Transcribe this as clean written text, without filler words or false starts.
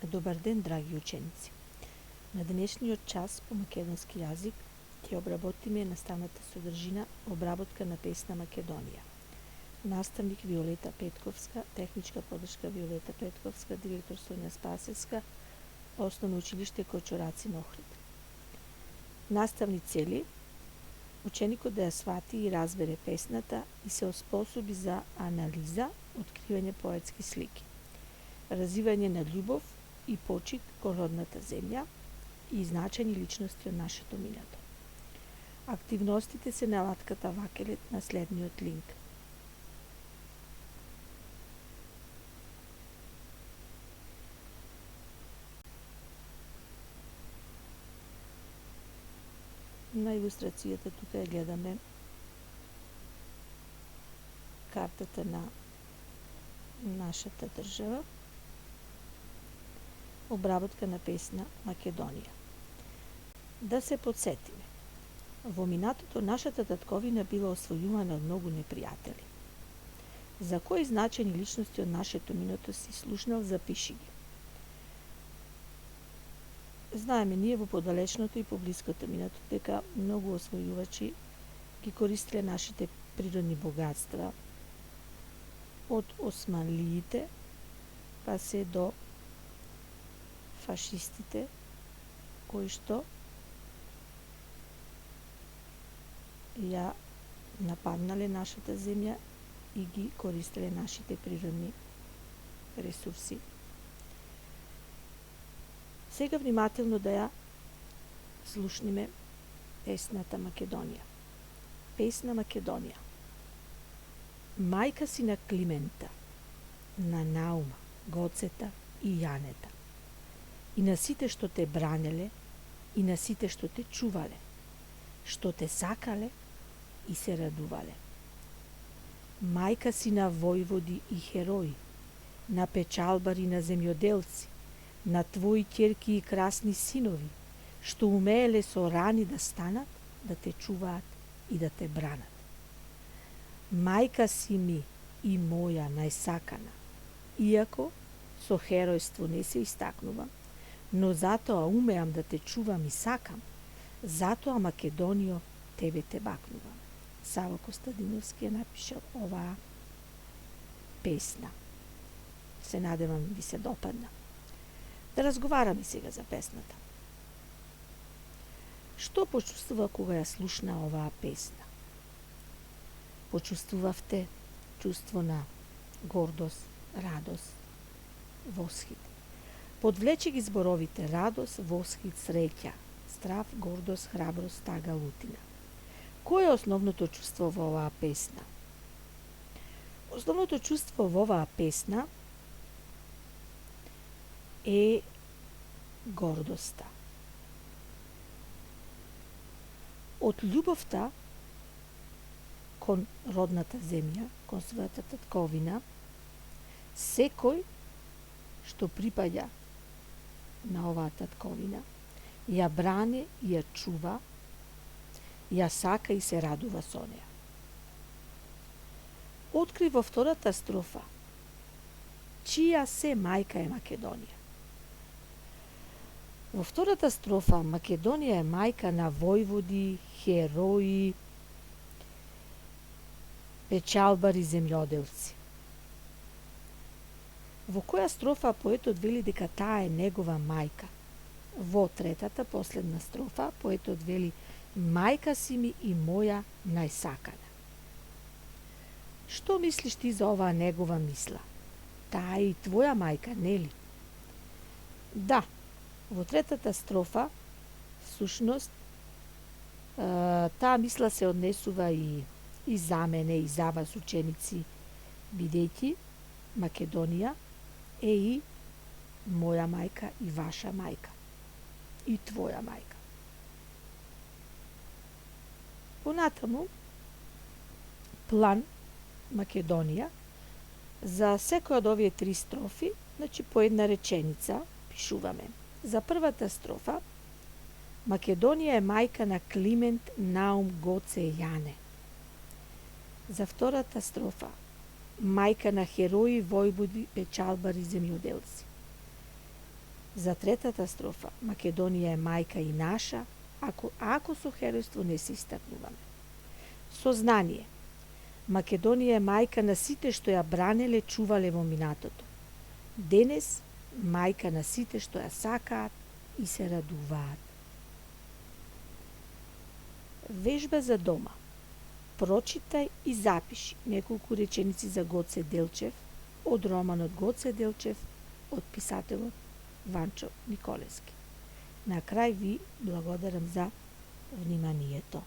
Добар ден, драги ученици! На денешниот час по македонски јазик ќе обработиме наставната содржина обработка на песна Македонија. Наставник Виолета Петковска, техничка подршка Виолета Петковска, директор Сонја Спасевска, Основно училиште Кочураци Охрид. Наставни цели: ученикот да ја свати и разбере песната и се оспособи за анализа, откривање поетски слики, развивање на љубов и почит кон родната земја и значајни личности од нашето минато. Активностите се на латката Вакелет на следниот линк. На илустрацијата тука ја гледаме картата на нашата држава, обработка на песна Македонија. Да се подсетиме. Во минатото нашата татковина била освојувана од многу непријатели. За кои значајни личности од нашето минато си слушнал, запиши ги. Знаеме ние во подалечното и поблиското минато дека многу освојувачи ги користеле нашите природни богатства, од османлиите па се до фашистите, кои што ја нападнале нашата земја и ги користеле нашите природни ресурси. Сега внимателно да ја слушниме песната Македонија. Песна Македонија. Мајка си на Климента, на Наума, Гоцета и Јанета, и на сите што те бранеле, и на сите што те чувале, што те сакале и се радувале. Мајка си на војводи и херои, на печалбари, на земјоделци, на твои ќерки и красни синови, што умееле со рани да станат, да те чуваат и да те бранат. Мајка си ми и моја најсакана, иако со херојство не се истакнувам, но затоа умеам да те чувам и сакам, затоа Македонијо тебе те бакнувам. Саво Костадиновски ја напишал оваа песна. Се надевам ви се допадна. Да разговараме сега за песната. Што почувствува кога ја слушна оваа песна? Почувствувавте чувство на гордост, радост, восхит. Подвлече ги зборовите радост, восхит, среќа, страв, гордост, храброст, тага, лутина. Кој е основното чувство во оваа песна? Основното чувство во оваа песна е гордоста. Од љубовта кон родната земја, кон својата татковина, секој што припаѓа на оваа татковина, ја брани, ја чува, ја сака и се радува со неа. Откри во втората строфа чија се мајка е Македонија. Во втората строфа Македонија е мајка на војводи, херои, печалбари, земјоделци. Во која строфа поетот вели дека таа е негова мајка? Во третата, последна строфа, поетот вели: мајка си ми и моја најсакана. Што мислиш ти за оваа негова мисла? Таа е и твоја мајка, нели? Да, во третата строфа, всушност, таа мисла се однесува и за мене, и за вас, ученици, бидејќи Македонија е и моја мајка, и ваша мајка, и твоја мајка. Понатаму, план Македонија, за секој од овие три строфи, значи по една реченица пишуваме. За првата строфа, Македонија е мајка на Климент, Наум, Гоце и Јане. За втората строфа, мајка на херои, војводи, печалбари, земјоделци. За третата строфа, Македонија е мајка и наша, ако со херојство не се истакнуваме. Сознание. Македонија е мајка на сите што ја бранеле, чувале во минатото. Денес, мајка на сите што ја сакаат и се радуваат. Вежба за дома. Прочитај и запиши неколку реченици за Гоце Делчев од романот Гоце Делчев од писателот Ванчо Николевски. На крај ви благодарам за вниманието.